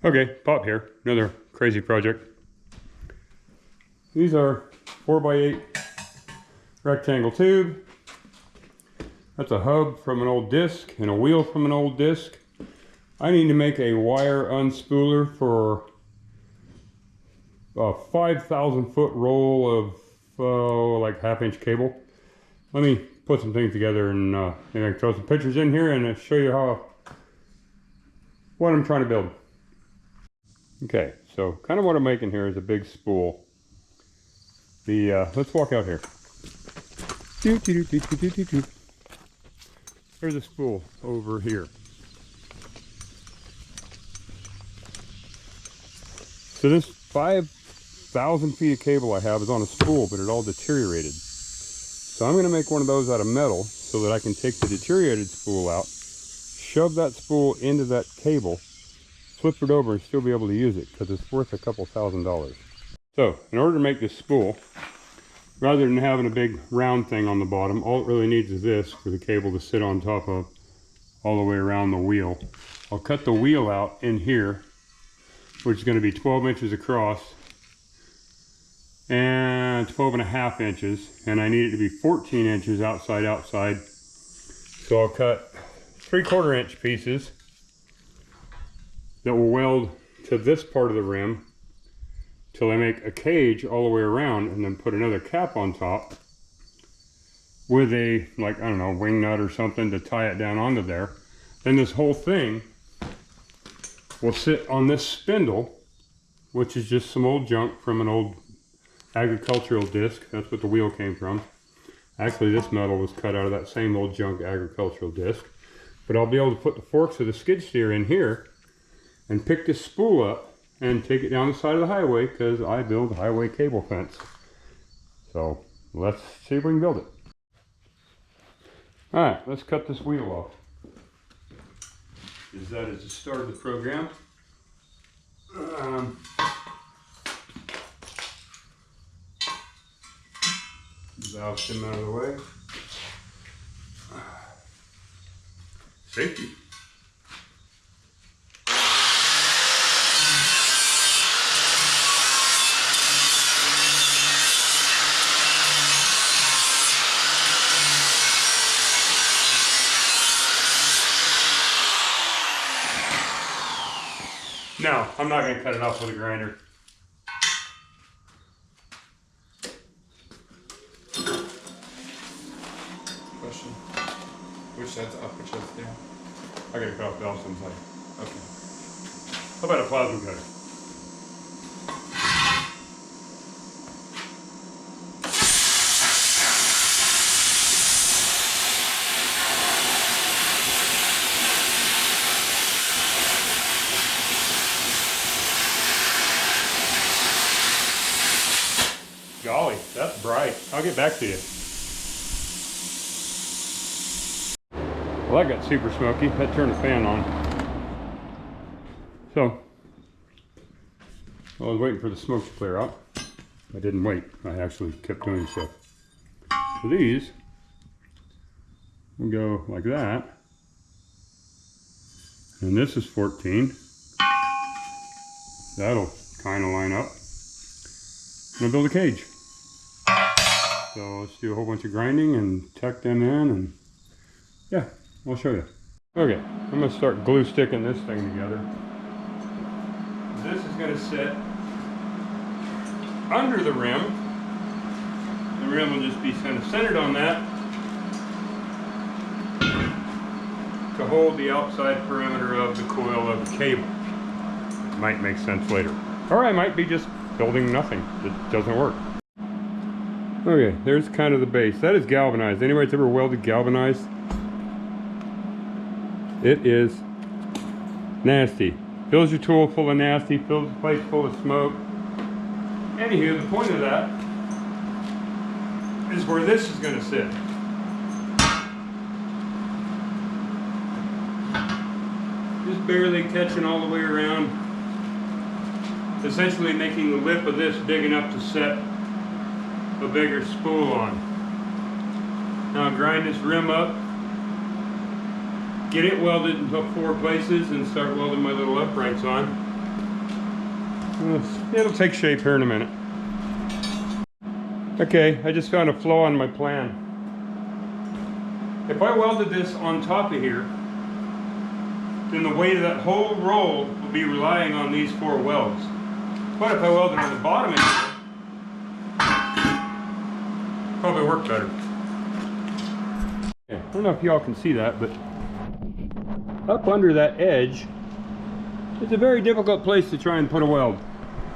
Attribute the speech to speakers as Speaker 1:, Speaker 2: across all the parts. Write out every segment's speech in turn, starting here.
Speaker 1: Okay, Pop here, another crazy project. These are 4x8 rectangle tube. That's a hub from an old disc and a wheel from an old disc. I need to make a wire unspooler for a 5,000 foot roll of like 1/2 inch cable. Let me put some things together and maybe I can throw some pictures in here and show you what I'm trying to build. Okay, so kind of what I'm making here is a big spool. Let's walk out here. There's a spool over here. So this 5,000 feet of cable I have is on a spool, but it all deteriorated. So I'm going to make one of those out of metal so that I can take the deteriorated spool out, shove that spool into that cable, flip it over and still be able to use it because it's worth a couple $1,000s. So in order to make this spool, rather than having a big round thing on the bottom, all it really needs is this for the cable to sit on top of all the way around the wheel. I'll cut the wheel out in here, which is going to be 12 inches across and 12.5 inches, and I need it to be 14 inches outside. So I'll cut 3/4 inch pieces that will weld to this part of the rim till I make a cage all the way around, and then put another cap on top with a, like, I don't know, wing nut or something to tie it down onto there. Then this whole thing will sit on this spindle, which is just some old junk from an old agricultural disc. That's what the wheel came from. Actually, this metal was cut out of that same old junk agricultural disc. But I'll be able to put the forks of the skid steer in here and pick this spool up and take it down the side of the highway, because I build highway cable fence. So let's see if we can build it. All right, let's cut this wheel off. That is the start of the program. Valve stem out of the way. Safety. No, I'm not going to cut it off with a grinder.
Speaker 2: Question. Which side's up, which side's down?
Speaker 1: I got to cut off the opposite side.
Speaker 2: Okay.
Speaker 1: How about a plasma cutter? Golly, that's bright. I'll get back to you. Well, that got super smoky. That turned the fan on. So, I was waiting for the smoke to clear out. I didn't wait. I actually kept doing stuff. So these will go like that. And this is 14. That'll kind of line up. I'm gonna build a cage. So let's do a whole bunch of grinding and tuck them in, and yeah, I'll show you. Okay, I'm gonna start glue sticking this thing together. This is gonna sit under the rim. The rim will just be kind of centered on that to hold the outside perimeter of the coil of the cable. It might make sense later. Or I might be just building nothing that doesn't work. Okay, there's kind of the base. That is galvanized. Anybody that's ever welded galvanized? It is nasty. Fills your tool full of nasty, fills the place full of smoke. Anywho, the point of that is where this is going to sit. Just barely catching all the way around. Essentially making the lip of this big enough to set a bigger spool on. Now grind this rim up, get it welded into 4 places, and start welding my little uprights on. It'll take shape here in a minute. Okay, I just found a flaw in my plan. If I welded this on top of here, then the weight of that whole roll will be relying on these 4 welds. But if I weld it on the bottom of here, probably work better. Yeah, I don't know if y'all can see that, but up under that edge, it's a very difficult place to try and put a weld.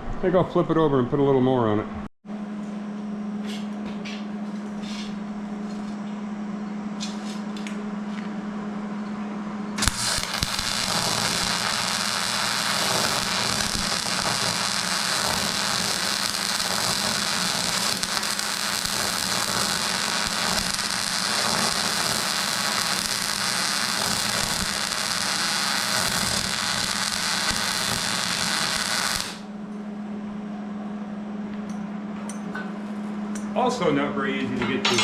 Speaker 1: I think I'll flip it over and put a little more on it. Also not very easy to get to.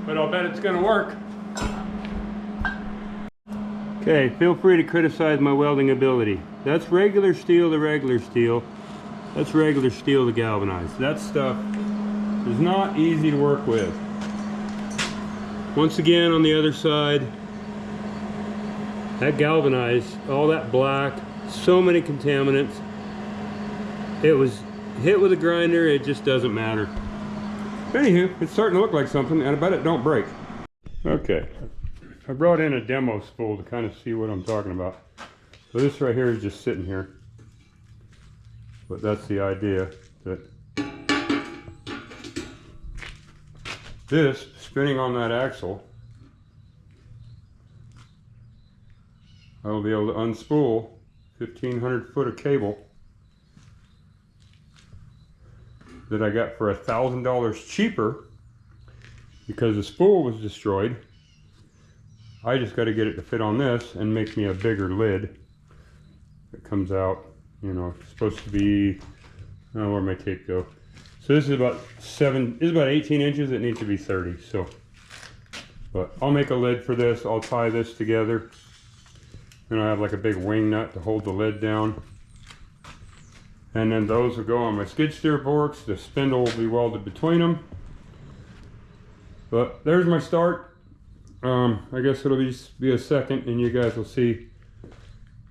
Speaker 1: But I'll bet it's going to work. Okay, feel free to criticize my welding ability. That's regular steel to regular steel. That's regular steel to galvanized. That stuff is not easy to work with. Once again, on the other side, that galvanized, all that black, so many contaminants. It was hit with a grinder, it just doesn't matter. Anywho, it's starting to look like something, and I bet it don't break. Okay. I brought in a demo spool to kind of see what I'm talking about. So this right here is just sitting here. But that's the idea, that this spinning on that axle, I will be able to unspool 1,500 foot of cable that I got for $1,000 cheaper because the spool was destroyed. I just got to get it to fit on this and make me a bigger lid that comes out, you know, it's supposed to be, oh, where'd my tape go? So this is about 18 inches, it needs to be 30, so. But I'll make a lid for this, I'll tie this together. And I have like a big wing nut to hold the lid down. And then those will go on my skid steer forks, the spindle will be welded between them. But there's my start. I guess it'll be a second and you guys will see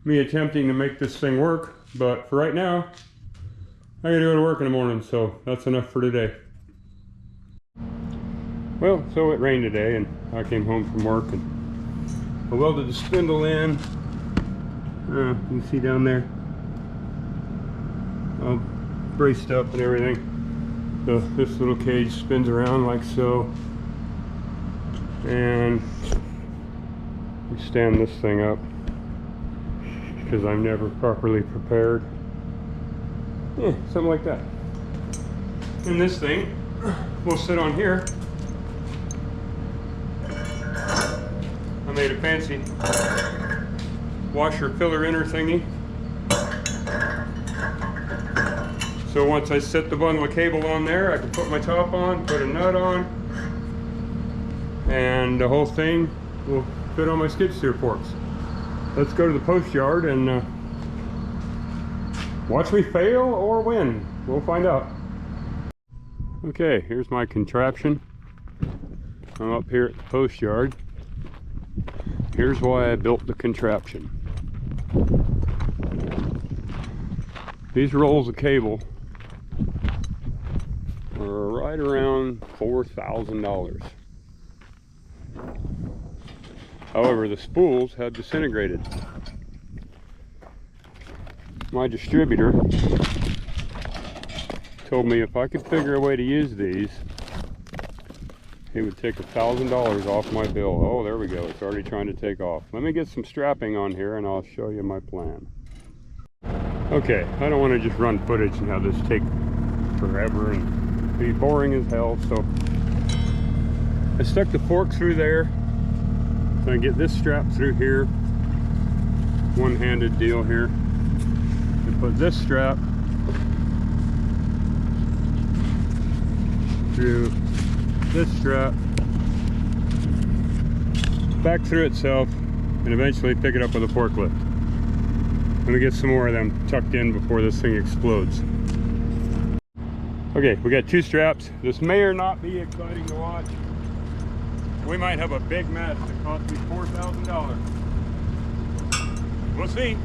Speaker 1: me attempting to make this thing work. But for right now, I gotta go to work in the morning, so that's enough for today. Well, so it rained today and I came home from work and I welded the spindle in. You can see down there. All braced up and everything. So this little cage spins around like so. And we stand this thing up because I'm never properly prepared. Yeah, something like that. And this thing will sit on here. I made a fancy washer filler inner thingy. So once I set the bundle of cable on there, I can put my top on, put a nut on, and the whole thing will fit on my skid steer forks. Let's go to the post yard and watch me fail or win. We'll find out. Okay, here's my contraption. I'm up here at the post yard. Here's why I built the contraption. These rolls of cable are right around $4,000. However, the spools have disintegrated. My distributor told me if I could figure a way to use these, he would take $1,000 off my bill. Oh, there we go. It's already trying to take off. Let me get some strapping on here and I'll show you my plan. Okay, I don't want to just run footage and have this take forever and be boring as hell, so I stuck the fork through there. So I get this strap through here, one-handed deal here. You put this strap through this strap, back through itself, and eventually pick it up with a forklift. Let me get some more of them tucked in before this thing explodes. Okay, we got 2 straps. This may or not be exciting to watch. We might have a big mess that cost me $4,000. We'll see.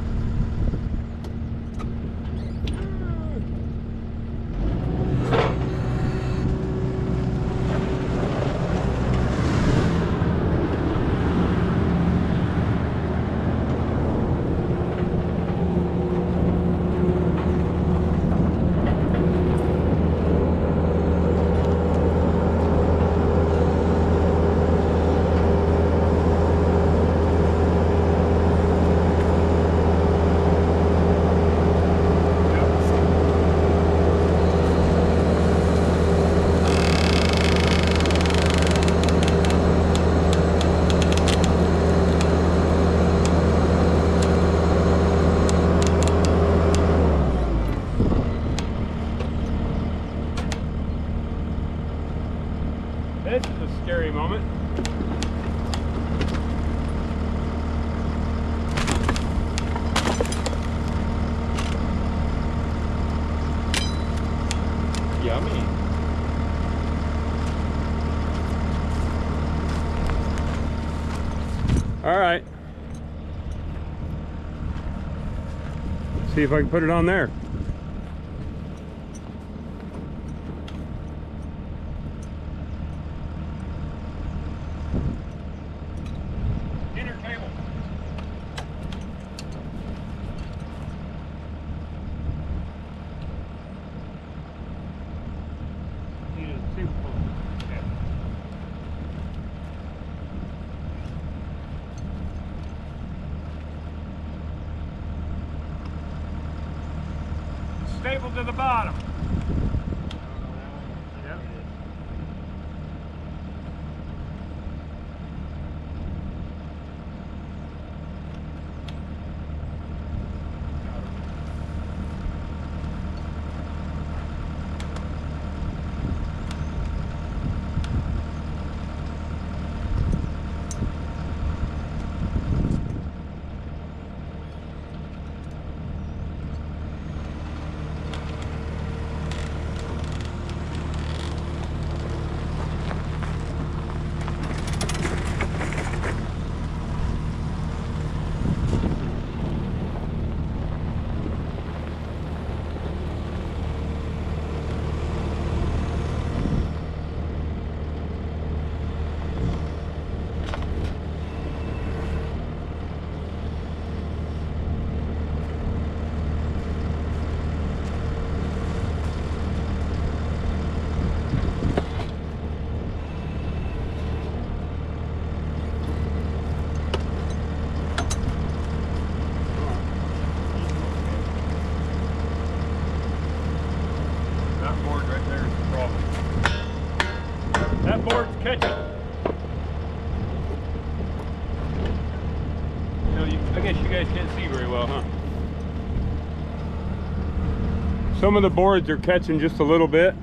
Speaker 1: This is a scary moment.
Speaker 2: Yummy.
Speaker 1: All right. See if I can put it on there. Inner cable. Need a super pull. Yeah. Stapled to the bottom. Yep. That board right there is the problem. That board's catching. I guess you guys can't see very well, huh? Some of the boards are catching just a little bit.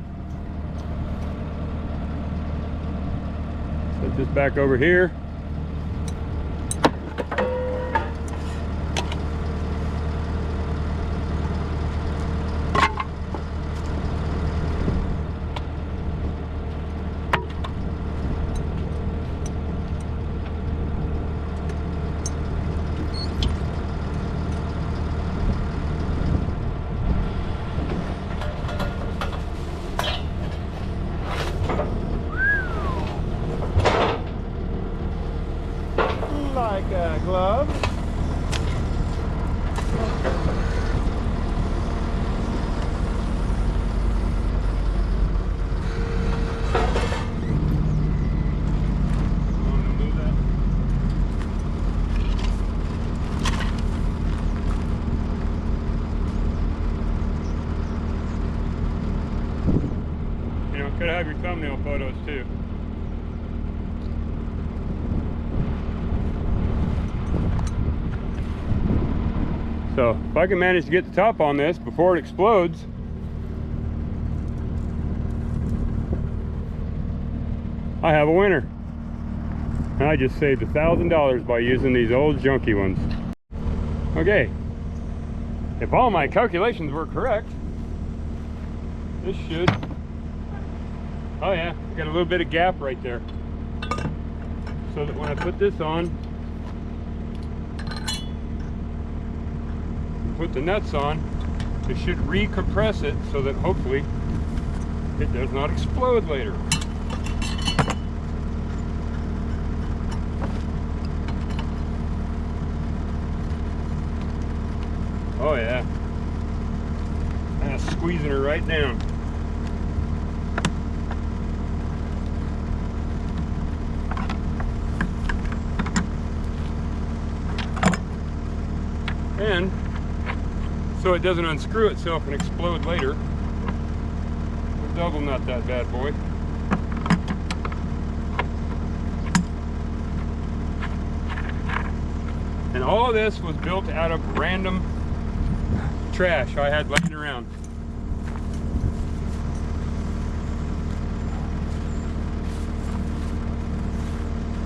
Speaker 1: Set this back over here.
Speaker 2: Like a glove.
Speaker 1: You know, could have your thumbnail photos too. So if I can manage to get the top on this before it explodes, I have a winner. And I just saved $1,000 by using these old junky ones. Okay, if all my calculations were correct, this should, oh yeah, got a little bit of gap right there. So that when I put this on, put the nuts on, it should recompress it so that hopefully it does not explode later. Oh yeah, that's squeezing her right down. And so it doesn't unscrew itself and explode later, we'll double nut that bad boy. And all of this was built out of random trash I had laying around.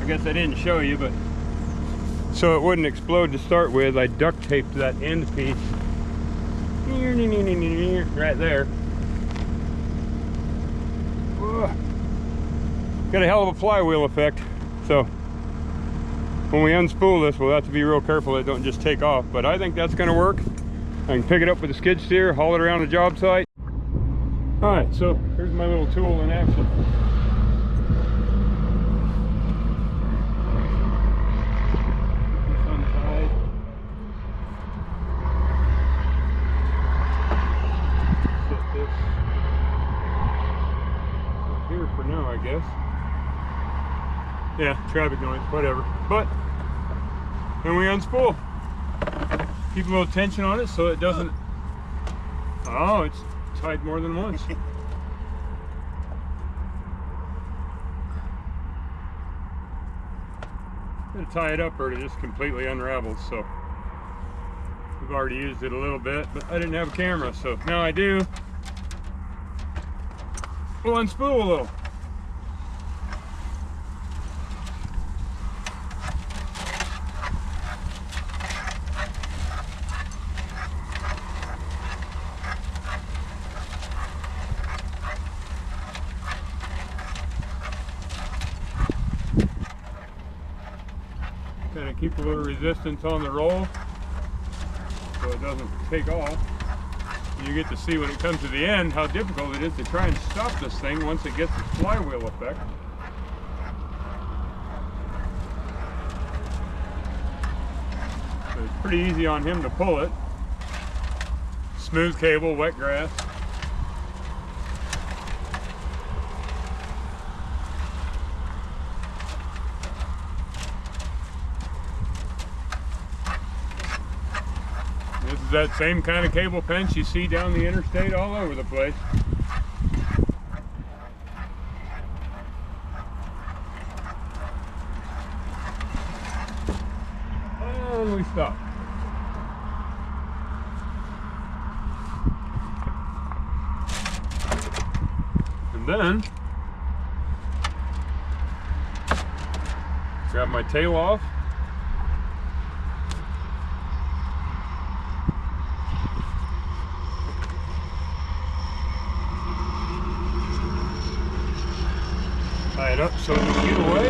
Speaker 1: I guess I didn't show you, but so it wouldn't explode to start with, I duct taped that end piece right there. Ugh. Got a hell of a flywheel effect. So when we unspool this, we'll have to be real careful it don't just take off, but I think that's going to work. I can pick it up with a skid steer, haul it around the job site. All right, so here's my little tool in action. This untied. Set this up here for now, I guess. Yeah, traffic noise, whatever. But then we unspool. Keep a little tension on it so it doesn't. Oh, it's tied more than once. I'm gonna tie it up or it just completely unravels. So we've already used it a little bit, but I didn't have a camera, so now I do. We'll unspool a little. Kind of keep a little resistance on the roll so it doesn't take off. You get to see when it comes to the end how difficult it is to try and stop this thing once it gets its flywheel effect. So it's pretty easy on him to pull it. Smooth cable, wet grass. This is that same kind of cable fence you see down the interstate all over the place. And we stop. And then grab my tail off. Tie it up so it can get away.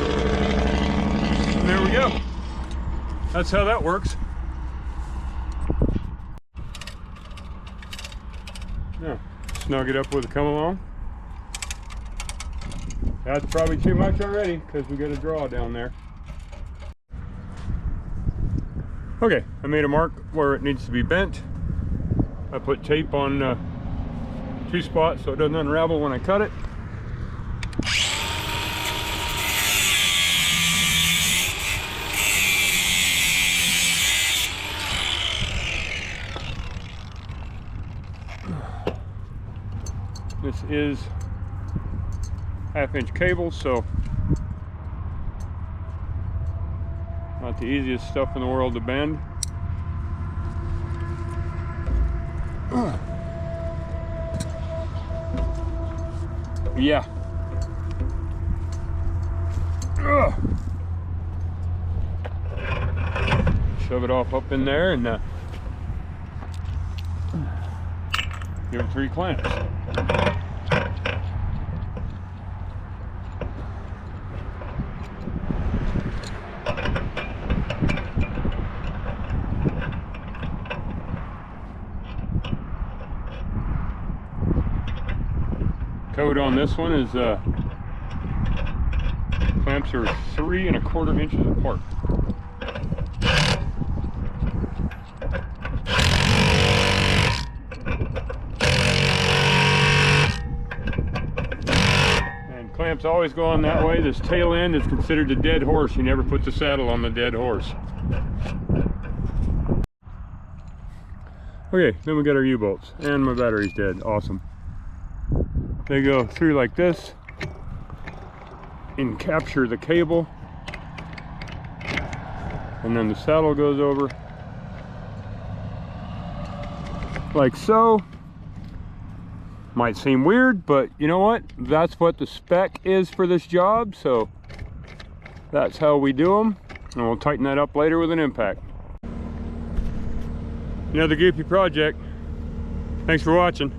Speaker 1: And there we go. That's how that works. Now, snug it up with a come along. That's probably too much already because we got a draw down there. Okay, I made a mark where it needs to be bent. I put tape on 2 spots so it doesn't unravel when I cut it. This is 1/2-inch cable, so not the easiest stuff in the world to bend. Yeah. Shove it off up in there and give it 3 clamps. Code on this one is clamps are 3 1/4 inches apart. And clamps always go on that way. This tail end is considered a dead horse. You never put the saddle on the dead horse. Okay, then we got our U-bolts, and my battery's dead. Awesome. They go through like this and capture the cable, and then the saddle goes over like so. Might seem weird, but you know what? That's what the spec is for this job, so that's how we do them, and we'll tighten that up later with an impact. Another goofy project. Thanks for watching.